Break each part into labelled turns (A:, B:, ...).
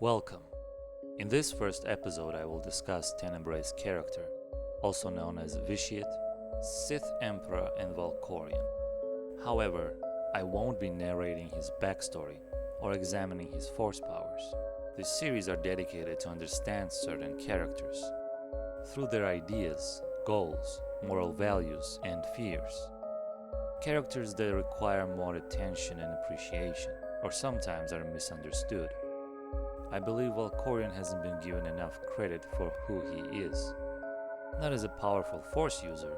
A: Welcome. In this first episode I will discuss Tenebrae's character, also known as Vitiate, Sith Emperor and Valkorion. However, I won't be narrating his backstory or examining his force powers. This series are dedicated to understand certain characters through their ideas, goals, moral values, and fears. Characters that require more attention and appreciation, or sometimes are misunderstood. I believe Valkorion hasn't been given enough credit for who he is, not as a powerful force user,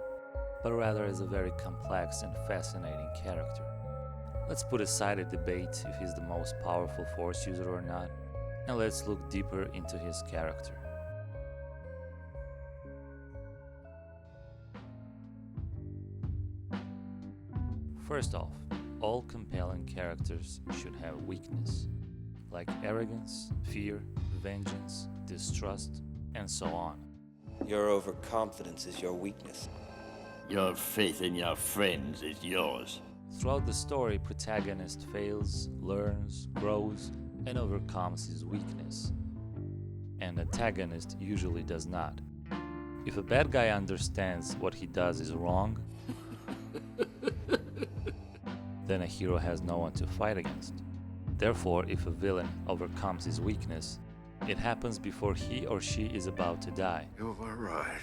A: but rather as a very complex and fascinating character. Let's put aside a debate if he's the most powerful force user or not, and let's look deeper into his character. First off, all compelling characters should have weakness, like arrogance, fear, vengeance, distrust, and so on.
B: Your overconfidence is your weakness.
C: Your faith in your friends is yours.
A: Throughout the story, protagonist fails, learns, grows, and overcomes his weakness. And antagonist usually does not. If a bad guy understands what he does is wrong, then a hero has no one to fight against. Therefore, if a villain overcomes his weakness, it happens before he or she is about to die.
D: You were right.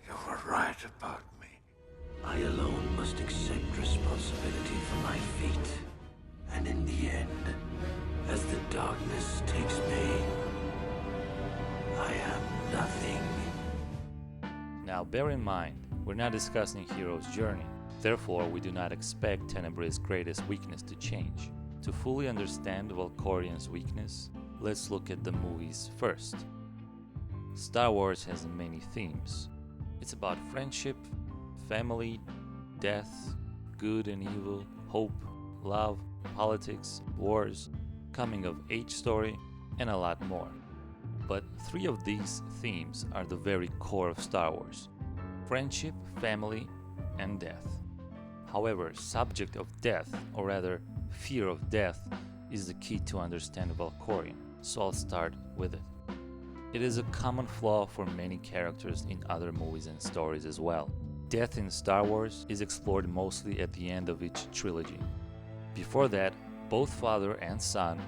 D: You were right about me.
E: I alone must accept responsibility for my fate. And in the end, as the darkness takes me, I am nothing.
A: Now bear in mind, we're not discussing hero's journey. Therefore, we do not expect Tenebrae's greatest weakness to change. To fully understand Valkorion's weakness, let's look at the movies first. Star Wars has many themes. It's about friendship, family, death, good and evil, hope, love, politics, wars, coming-of-age story, and a lot more. But three of these themes are the very core of Star Wars: friendship, family, and death. However, subject of death, or rather fear of death, is the key to understand Valkorion, so I'll start with it. It is a common flaw for many characters in other movies and stories as well. Death in Star Wars is explored mostly at the end of each trilogy. Before that, both father and son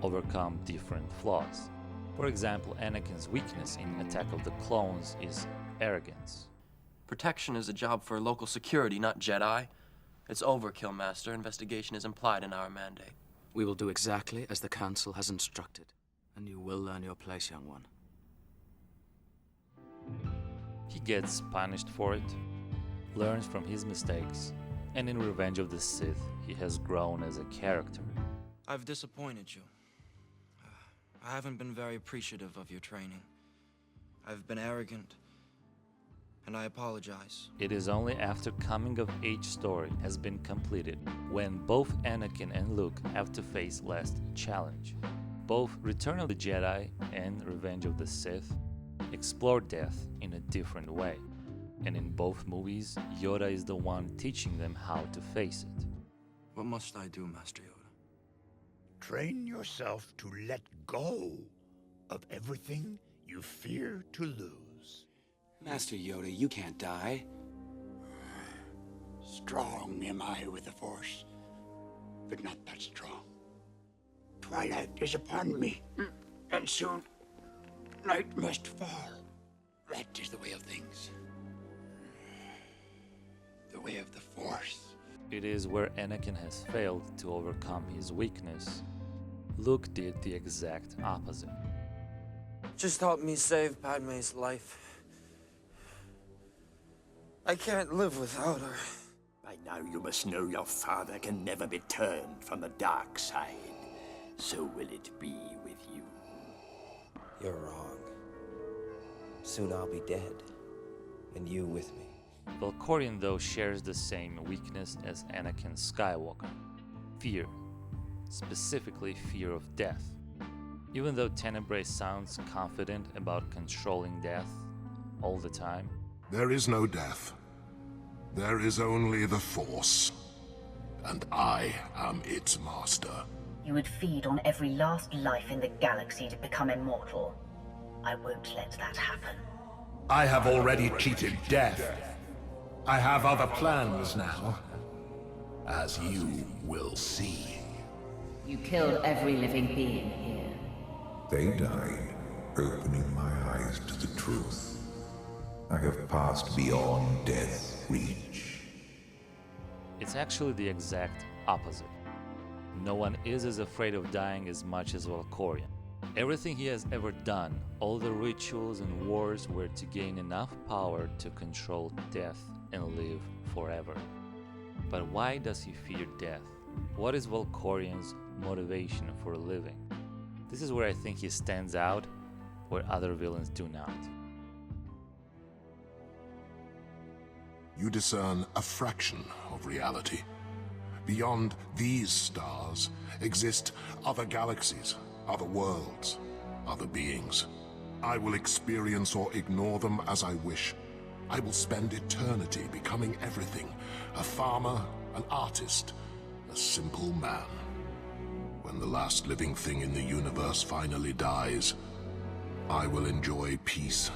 A: overcome different flaws. For example, Anakin's weakness in Attack of the Clones is arrogance.
F: Protection is a job for local security, not Jedi. It's overkill, Master. Investigation is implied in our mandate.
G: We will do exactly as the Council has instructed, and you will learn your place, young one.
A: He gets punished for it, learns from his mistakes, and in Revenge of the Sith, he has grown as a character.
H: I've disappointed you. I haven't been very appreciative of your training. I've been arrogant, and I apologize.
A: It is only after coming-of-age story has been completed when both Anakin and Luke have to face last challenge. Both Return of the Jedi and Revenge of the Sith explore death in a different way, and in both movies, Yoda is the one teaching them how to face it.
H: What must I do, Master Yoda?
D: Train yourself to let go of everything you fear to lose.
E: Master Yoda, you can't die.
D: Strong am I with the Force, but not that strong. Twilight is upon me, and soon night must fall. That is the way of things. The way of the Force.
A: It is where Anakin has failed to overcome his weakness. Luke did the exact opposite.
H: Just help me save Padme's life. I can't live without her.
C: By now you must know your father can never be turned from the dark side. So will it be with you.
B: You're wrong. Soon I'll be dead, and you with me.
A: Valkorion, though, shares the same weakness as Anakin Skywalker: fear, specifically fear of death. Even though Tenebrae sounds confident about controlling death all the time,
I: there is no death. There is only the Force, and I am its master. You would feed on every last life in the galaxy to become immortal. I won't let that happen.
J: I have already cheated death. I have other plans now, as you will see.
I: You killed every living being here.
K: They died, opening my eyes to the truth. I have passed beyond death's reach.
A: It's actually the exact opposite. No one is as afraid of dying as much as Valkorion. Everything he has ever done, all the rituals and wars were to gain enough power to control death and live forever. But why does he fear death? What is Valkorion's motivation for living? This is where I think he stands out, where other villains do not.
J: You discern a fraction of reality. Beyond these stars exist other galaxies, other worlds, other beings. I will experience or ignore them as I wish. I will spend eternity becoming everything: a farmer, an artist, a simple man. When the last living thing in the universe finally dies, I will enjoy peace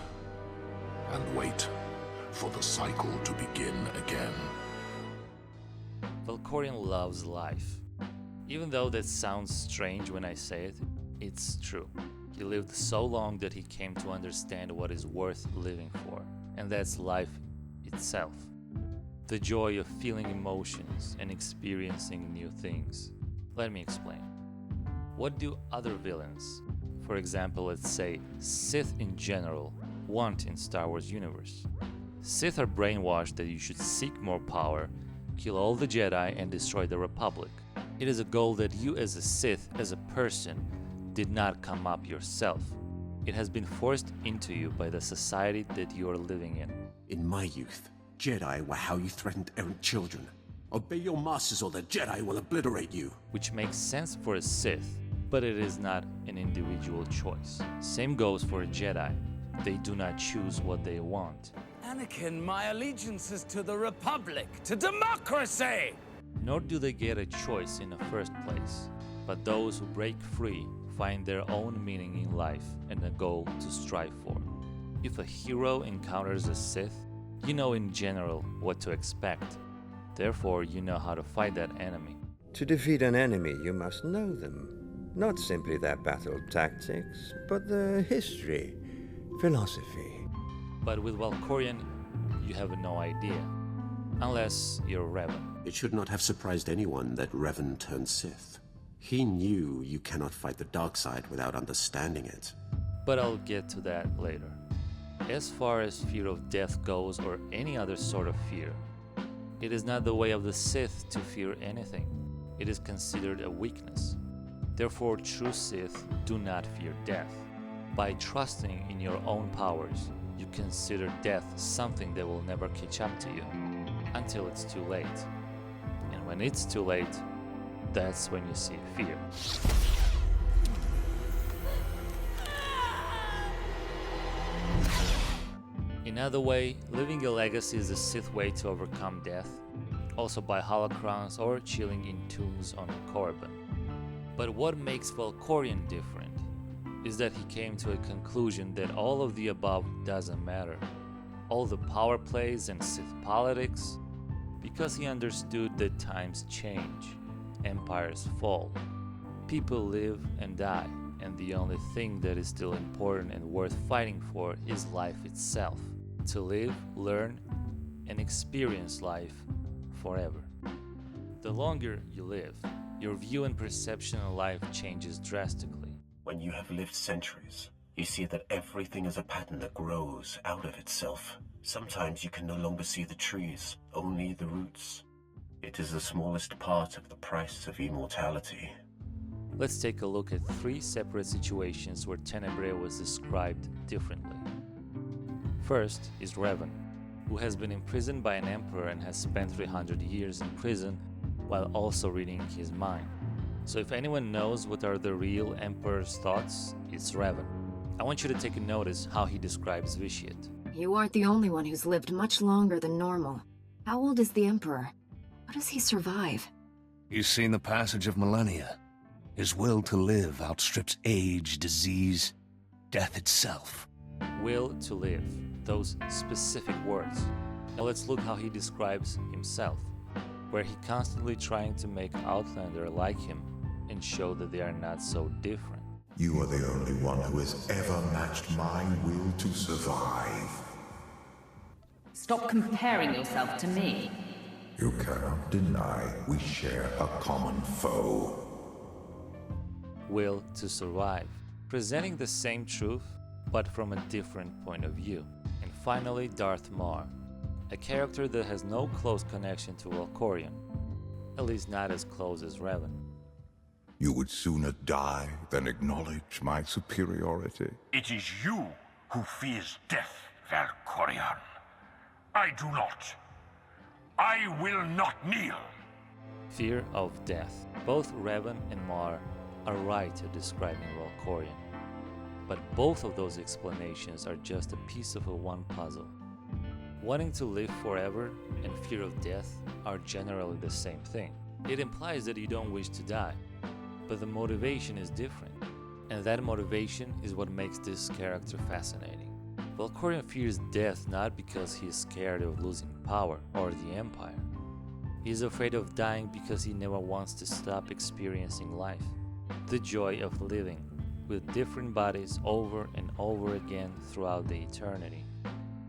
J: and wait for the cycle to begin again.
A: Valkorion loves life. Even though that sounds strange when I say it, it's true. He lived so long that he came to understand what is worth living for, and that's life itself. The joy of feeling emotions and experiencing new things. Let me explain. What do other villains, for example, let's say Sith in general, want in Star Wars universe? Sith are brainwashed that you should seek more power, kill all the Jedi, and destroy the Republic. It is a goal that you as a Sith, as a person, did not come up yourself. It has been forced into you by the society that you are living in.
C: In my youth, Jedi were how you threatened errant children. Obey your masters or the Jedi will obliterate you.
A: Which makes sense for a Sith, but it is not an individual choice. Same goes for a Jedi. They do not choose what they want.
L: Anakin, my allegiance is to the Republic, to democracy!
A: Nor do they get a choice in the first place. But those who break free find their own meaning in life and a goal to strive for. If a hero encounters a Sith, you know in general what to expect. Therefore, you know how to fight that enemy.
M: To defeat an enemy, you must know them. Not simply their battle tactics, but their history, philosophy.
A: But with Valkorion, you have no idea. Unless you're Revan.
C: It should not have surprised anyone that Revan turned Sith. He knew you cannot fight the dark side without understanding it.
A: But I'll get to that later. As far as fear of death goes, or any other sort of fear, it is not the way of the Sith to fear anything. It is considered a weakness. Therefore, true Sith do not fear death. By trusting in your own powers, you consider death something that will never catch up to you, until it's too late. And when it's too late, that's when you see fear. Another way, leaving a legacy is a Sith way to overcome death, also by holocrons or chilling in tombs on Korriban. But what makes Valkorion different is that he came to a conclusion that all of the above doesn't matter. All the power plays and Sith politics, because he understood that times change, empires fall, people live and die, and the only thing that is still important and worth fighting for is life itself. To live, learn, and experience life forever. The longer you live, your view and perception of life changes drastically.
C: When you have lived centuries, you see that everything is a pattern that grows out of itself. Sometimes you can no longer see the trees, only the roots. It is the smallest part of the price of immortality.
A: Let's take a look at 3 separate situations where Tenebrae was described differently. First is Revan, who has been imprisoned by an emperor and has spent 300 years in prison while also reading his mind. So if anyone knows what are the real emperor's thoughts, it's Revan. I want you to take a notice how he describes Vitiate.
N: You aren't the only one who's lived much longer than normal. How old is the emperor? How does he survive?
O: He's seen the passage of millennia. His will to live outstrips age, disease, death itself.
A: Will to live, those specific words. Now let's look how he describes himself, where he constantly trying to make Outlander like him and show that they are not so different.
K: You are the only one who has ever matched my will to survive.
I: Stop comparing yourself to me.
K: You cannot deny we share a common foe.
A: Will to survive, presenting the same truth but from a different point of view. And finally, Darth Maul, a character that has no close connection to Valkorion, at least not as close as Revan.
K: You would sooner die than acknowledge my superiority.
P: It is you who fears death, Valkorion. I do not. I will not kneel.
A: Fear of death. Both Revan and Maul are right at describing Valkorion. But both of those explanations are just a piece of one puzzle. Wanting to live forever and fear of death are generally the same thing. It implies that you don't wish to die, but the motivation is different. And that motivation is what makes this character fascinating. Valkorion fears death not because he is scared of losing power or the Empire. He is afraid of dying because he never wants to stop experiencing life. The joy of living with different bodies over and over again throughout the eternity.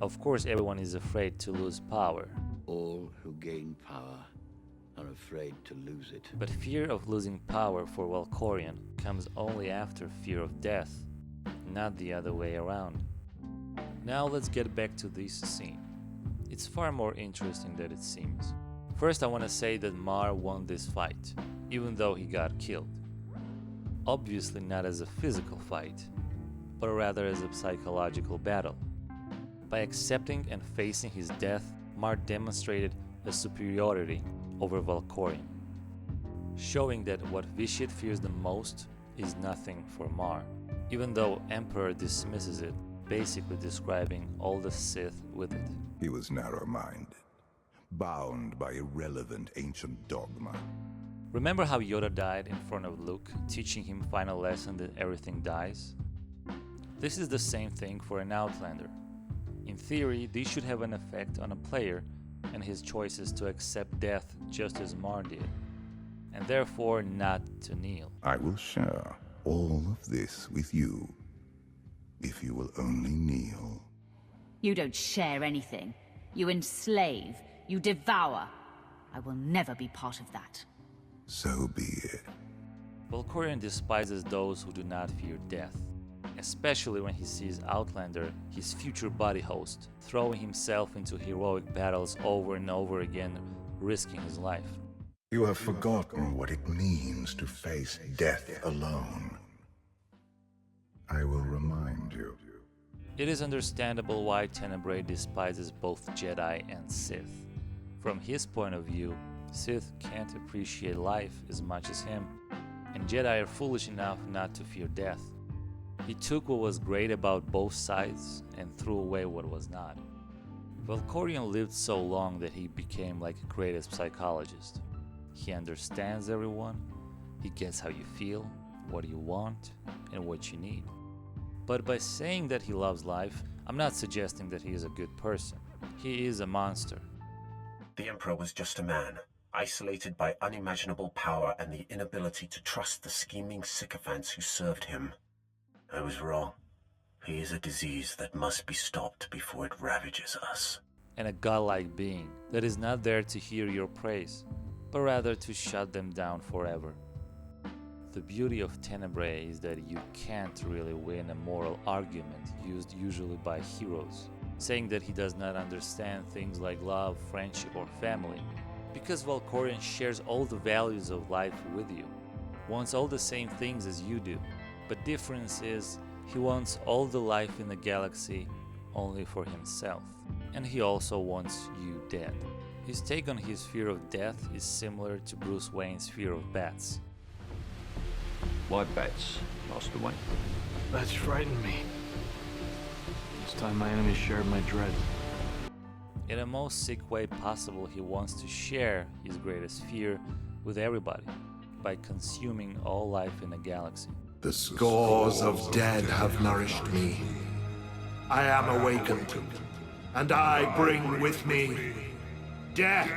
A: Of course, everyone is afraid to lose power.
E: All who gain power are afraid to lose it.
A: But fear of losing power for Valkorion comes only after fear of death, not the other way around. Now let's get back to this scene. It's far more interesting than it seems. First, I want to say that Maul won this fight, even though he got killed. Obviously not as a physical fight, but rather as a psychological battle. By accepting and facing his death, Maul demonstrated a superiority over Valkorion, showing that what Vitiate fears the most is nothing for Maul, even though Emperor dismisses it, basically describing all the Sith with it.
K: He was narrow-minded, bound by irrelevant ancient dogma.
A: Remember how Yoda died in front of Luke, teaching him final lesson that everything dies? This is the same thing for an Outlander. In theory, this should have an effect on a player and his choices to accept death just as Maul did, and therefore not to kneel.
K: I will share all of this with you, if you will only kneel.
I: You don't share anything. You enslave. You devour. I will never be part of that.
K: So be it.
A: Valkorion despises those who do not fear death, especially when he sees Outlander, his future body host, throwing himself into heroic battles over and over again, risking his life.
K: You have forgotten what it means to face death alone. I will remind you.
A: It is understandable why Tenebrae despises both Jedi and Sith. From his point of view, Sith can't appreciate life as much as him, and Jedi are foolish enough not to fear death. He took what was great about both sides and threw away what was not. Valkorion lived so long that he became like a greatest psychologist. He understands everyone, he gets how you feel, what you want, and what you need. But by saying that he loves life, I'm not suggesting that he is a good person. He is a monster.
C: The Emperor was just a man, isolated by unimaginable power and the inability to trust the scheming sycophants who served him. I was wrong. He is a disease that must be stopped before it ravages us.
A: And a godlike being that is not there to hear your praise, but rather to shut them down forever. The beauty of Tenebrae is that you can't really win a moral argument used usually by heroes, saying that he does not understand things like love, friendship, or family, because Valkorion shares all the values of life with you, wants all the same things as you do, but difference is he wants all the life in the galaxy only for himself, and he also wants you dead. His take on his fear of death is similar to Bruce Wayne's fear of bats.
E: Why bats, Master Wayne?
Q: Bats frighten me. It's time my enemies shared my dread.
A: In the most sick way possible, he wants to share his greatest fear with everybody, by consuming all life in a galaxy.
J: The scores of dead have nourished me. I am awakened, and I bring with me death.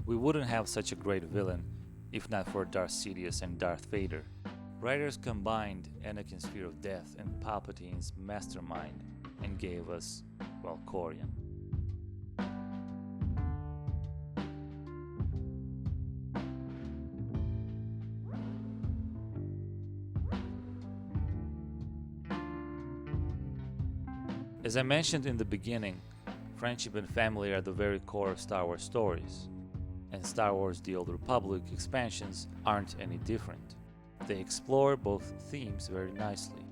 A: We wouldn't have such a great villain if not for Darth Sidious and Darth Vader. Writers combined Anakin's fear of death and Palpatine's mastermind and gave us Valkorion. As I mentioned in the beginning, friendship and family are the very core of Star Wars stories, and Star Wars The Old Republic expansions aren't any different. They explore both themes very nicely.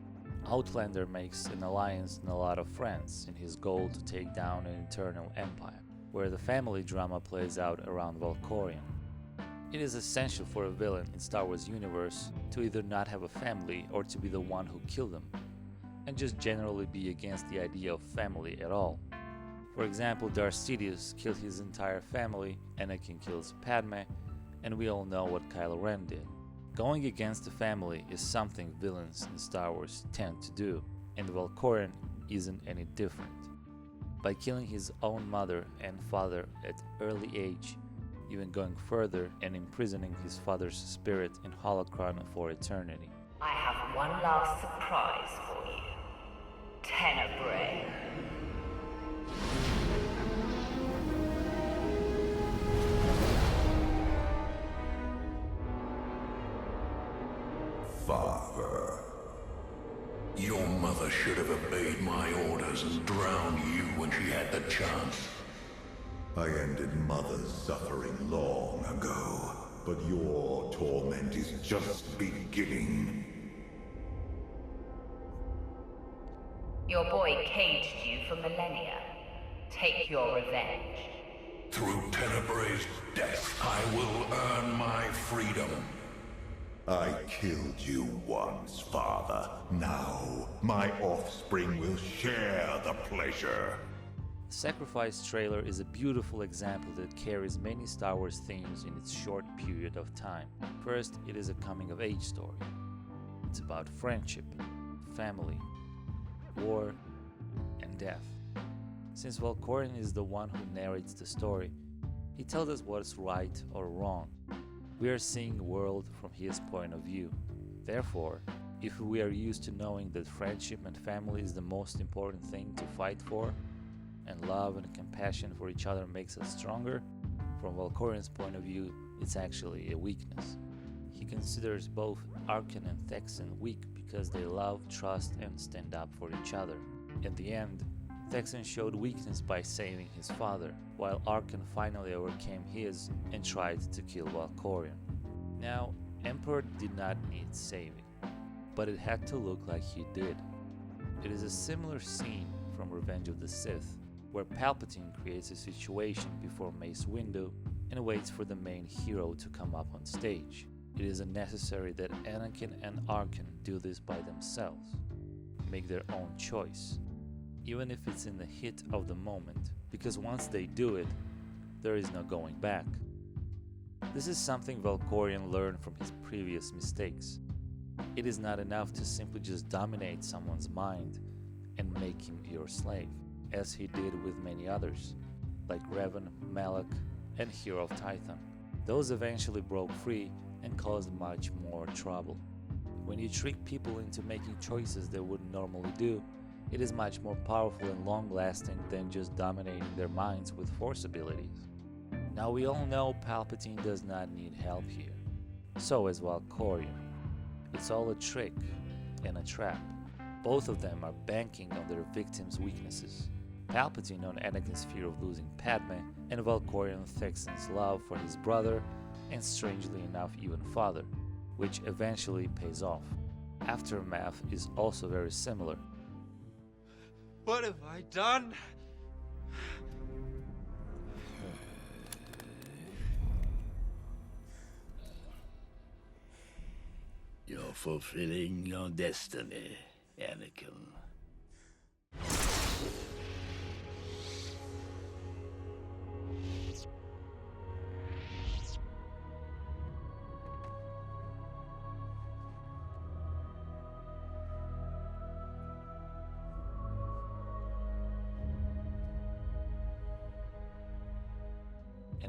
A: Outlander makes an alliance and a lot of friends in his goal to take down an eternal empire, where the family drama plays out around Valkorion. It is essential for a villain in Star Wars universe to either not have a family or to be the one who killed them, and just generally be against the idea of family at all. For example, Darth Sidious killed his entire family, Anakin kills Padme, and we all know what Kylo Ren did. Going against the family is something villains in Star Wars tend to do, and Valkorion isn't any different. By killing his own mother and father at early age, even going further and imprisoning his father's spirit in Holocron for eternity.
I: I have one last surprise for you. Tenebrae.
K: Father, your mother should have obeyed my orders and drowned you when she had the chance. I ended Mother's suffering long ago, but your torment is just beginning.
I: Your boy caged you for millennia. Take your revenge.
K: Through Tenebrae's death, I will earn my freedom. I killed you once, Father. Now, my offspring will share the pleasure.
A: The Sacrifice trailer is a beautiful example that carries many Star Wars themes in its short period of time. First, it is a coming-of-age story. It's about friendship, family, war, and death. Since Valkorion is the one who narrates the story, he tells us what's right or wrong. We are seeing the world from his point of view. Therefore, if we are used to knowing that friendship and family is the most important thing to fight for, and love and compassion for each other makes us stronger, from Valkorion's point of view, it's actually a weakness. He considers both Arkan and Thexan weak because they love, trust, and stand up for each other. In the end, Thexan showed weakness by saving his father, while Arkan finally overcame his and tried to kill Valkorion. Now, Emperor did not need saving, but it had to look like he did. It is a similar scene from Revenge of the Sith, where Palpatine creates a situation before Mace Windu and waits for the main hero to come up on stage. It is necessary that Anakin and Arkan do this by themselves, make their own choice, even if it's in the heat of the moment, because once they do it, there is no going back. This is something Valkorion learned from his previous mistakes. It is not enough to simply just dominate someone's mind and make him your slave, as he did with many others, like Revan, Malak, and Hero of Tython. Those eventually broke free and caused much more trouble. When you trick people into making choices they wouldn't normally do, it is much more powerful and long-lasting than just dominating their minds with force abilities. Now we all know Palpatine does not need help here. So is Valkorion. It's all a trick and a trap. Both of them are banking on their victims' weaknesses. Palpatine on Anakin's fear of losing Padme, and Valkorion Thexan's love for his brother, and strangely enough even father, which eventually pays off. Aftermath is also very similar.
H: What have I done?
O: You're fulfilling your destiny, Anakin.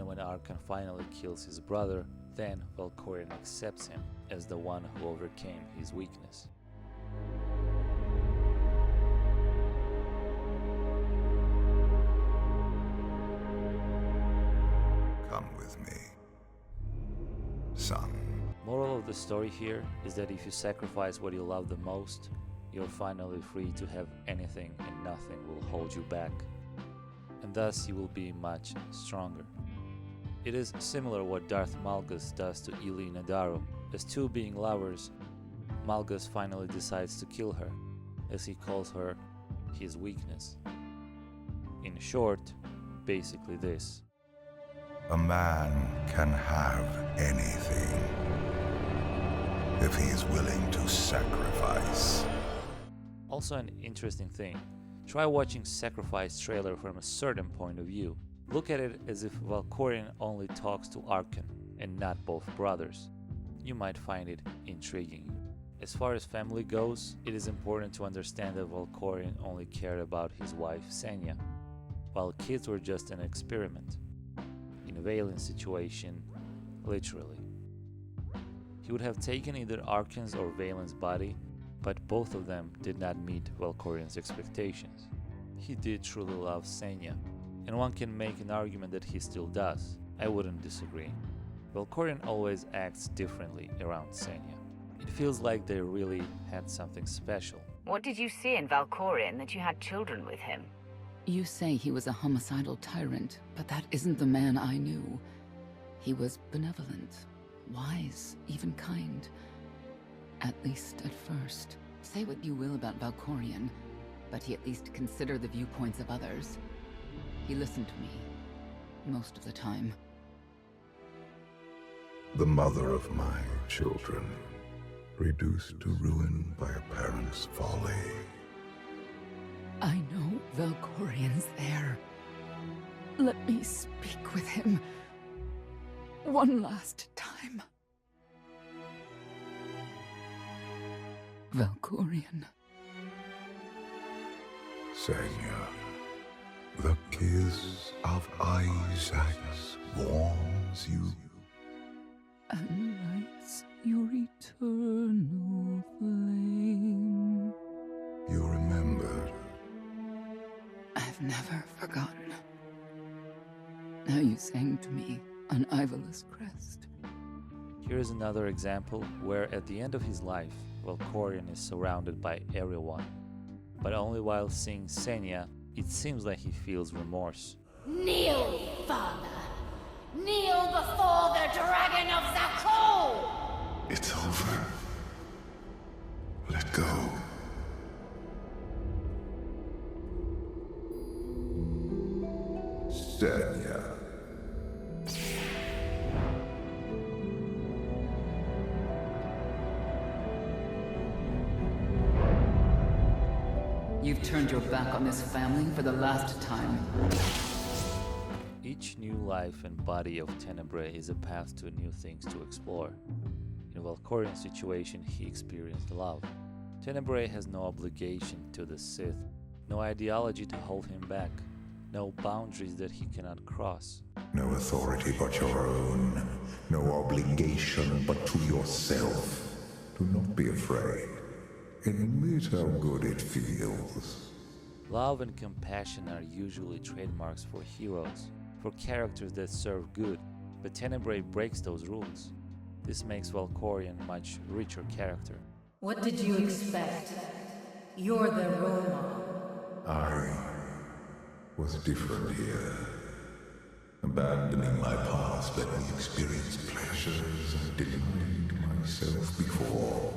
A: and when Arkan finally kills his brother, then Valkorion accepts him as the one who overcame his weakness.
K: Come with me, son.
A: Moral of the story here is that if you sacrifice what you love the most, you're finally free to have anything and nothing will hold you back. And thus you will be much stronger. It is similar what Darth Malgus does to Ili Nadaru. As two being lovers, Malgus finally decides to kill her, as he calls her his weakness. In short, basically this.
K: A man can have anything if he is willing to sacrifice.
A: Also an interesting thing, try watching Sacrifice trailer from a certain point of view. Look at it as if Valkorion only talks to Arkan and not both brothers. You might find it intriguing. As far as family goes, it is important to understand that Valkorion only cared about his wife Senya, while kids were just an experiment. In Valen's situation, literally. He would have taken either Arkan's or Valen's body, but both of them did not meet Valkorion's expectations. He did truly love Senya, and one can make an argument that he still does. I wouldn't disagree. Valkorion always acts differently around Senya. It feels like they really had something special.
I: What did you see in Valkorion that you had children with him?
R: You say he was a homicidal tyrant, but that isn't the man I knew. He was benevolent, wise, even kind. At least at first. Say what you will about Valkorion, but he at least considered the viewpoints of others. He listened to me, most of the time.
K: The mother of my children, reduced to ruin by a parent's folly.
R: I know Valkorion's there. Let me speak with him one last time. Valkorion.
K: Senya, the kiss of Isaacs warms you.
R: And lights your eternal flame.
K: You remembered.
R: I've never forgotten how you sang to me on Ivala's crest.
A: Here is another example where at the end of his life, Valkorion is surrounded by everyone. But only while seeing Senya, it seems like he feels remorse.
S: Kneel, father! Kneel before the dragon of Zakko!
K: It's over. Let go. Senya.
R: You've turned your back on this family for the last time.
A: Each new life and body of Tenebrae is a path to new things to explore. In Valkorion's situation, he experienced love. Tenebrae has no obligation to the Sith, no ideology to hold him back, no boundaries that he cannot cross.
K: No authority but your own. No obligation but to yourself. Do not be afraid. Admit how good it feels.
A: Love and compassion are usually trademarks for heroes, for characters that serve good, but Tenebrae breaks those rules. This makes Valkorion a much richer character.
S: What did you expect? You're the role model.
K: I was different here. Abandoning my past let me experience pleasures I denied myself before.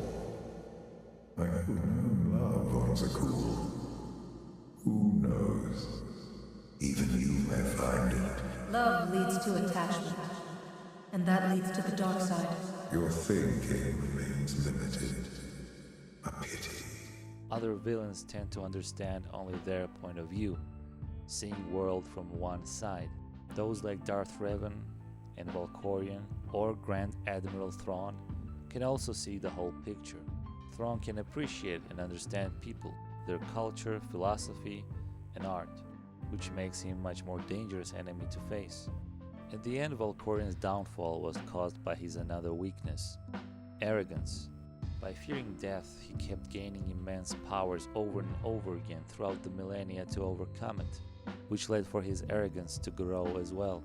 K: I have known love on Zakul. Who knows? Even you may find it.
S: Love leads to attachment, and that leads to the dark side.
K: Your thinking remains limited. A pity.
A: Other villains tend to understand only their point of view, seeing world from one side. Those like Darth Revan and Valkorion or Grand Admiral Thrawn can also see the whole picture. Thrawn can appreciate and understand people, their culture, philosophy, and art, which makes him a much more dangerous enemy to face. At the end, Valkorion's downfall was caused by his another weakness, arrogance. By fearing death, he kept gaining immense powers over and over again throughout the millennia to overcome it, which led for his arrogance to grow as well.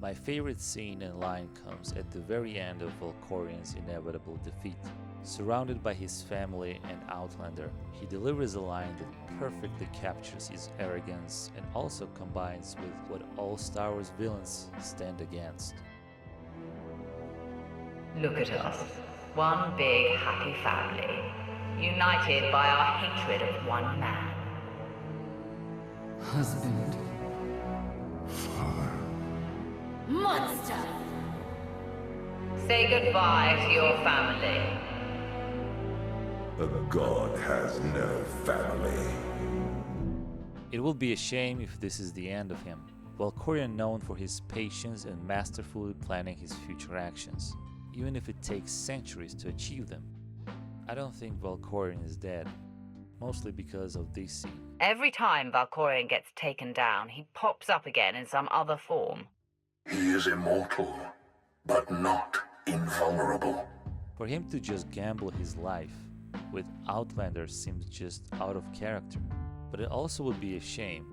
A: My favorite scene and line comes at the very end of Valkorion's inevitable defeat. Surrounded by his family and Outlander, he delivers a line that perfectly captures his arrogance and also combines with what all Star Wars villains stand against.
I: Look at us. One big happy family, united by our hatred of one man.
R: Husband.
I: Monster! Say goodbye to your family.
K: A god has no family.
A: It will be a shame if this is the end of him. Valkorion known for his patience and masterfully planning his future actions, even if it takes centuries to achieve them. I don't think Valkorion is dead, mostly because of this scene.
I: Every time Valkorion gets taken down, he pops up again in some other form.
K: He is immortal, but not invulnerable.
A: For him to just gamble his life with Outlander seems just out of character, but it also would be a shame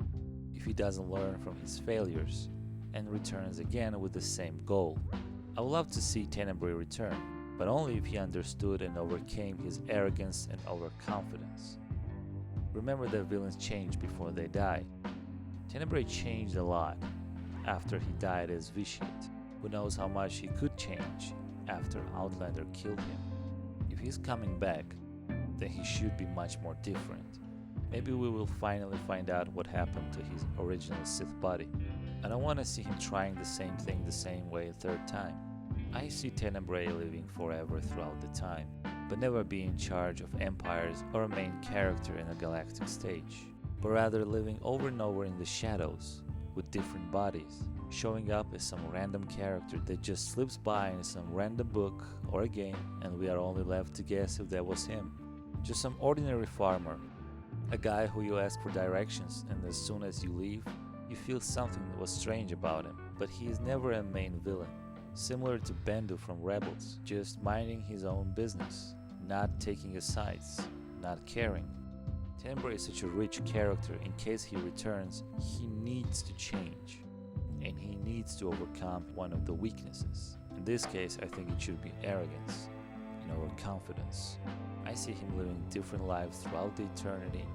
A: if he doesn't learn from his failures and returns again with the same goal. I would love to see Tenebrae return, but only if he understood and overcame his arrogance and overconfidence. Remember that villains change before they die. Tenebrae changed a lot after he died as Vitiate. Who knows how much he could change after Outlander killed him. If he's coming back, then he should be much more different. Maybe we will finally find out what happened to his original Sith body. I don't want to see him trying the same thing the same way a third time. I see Tenebrae living forever throughout the time, but never be in charge of empires or a main character in a galactic stage, but rather living over and over in the shadows with different bodies, showing up as some random character that just slips by in some random book or a game and we are only left to guess if that was him. Just some ordinary farmer, a guy who you ask for directions and as soon as you leave, you feel something was strange about him, but he is never a main villain. Similar to Bendu from Rebels, just minding his own business, not taking sides, not caring. Tenebrae is such a rich character. In case he returns, he needs to change, and he needs to overcome one of the weaknesses. In this case, I think it should be arrogance and overconfidence. I see him living different lives throughout the eternity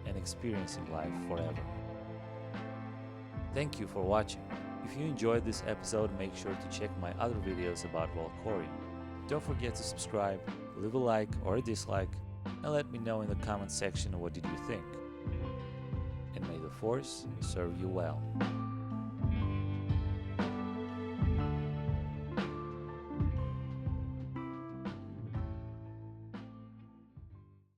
A: and experiencing life forever. Thank you for watching. If you enjoyed this episode, make sure to check my other videos about Valkorion. Don't forget to subscribe, leave a like or a dislike, and let me know in the comment section what did you think. And may the Force serve you well.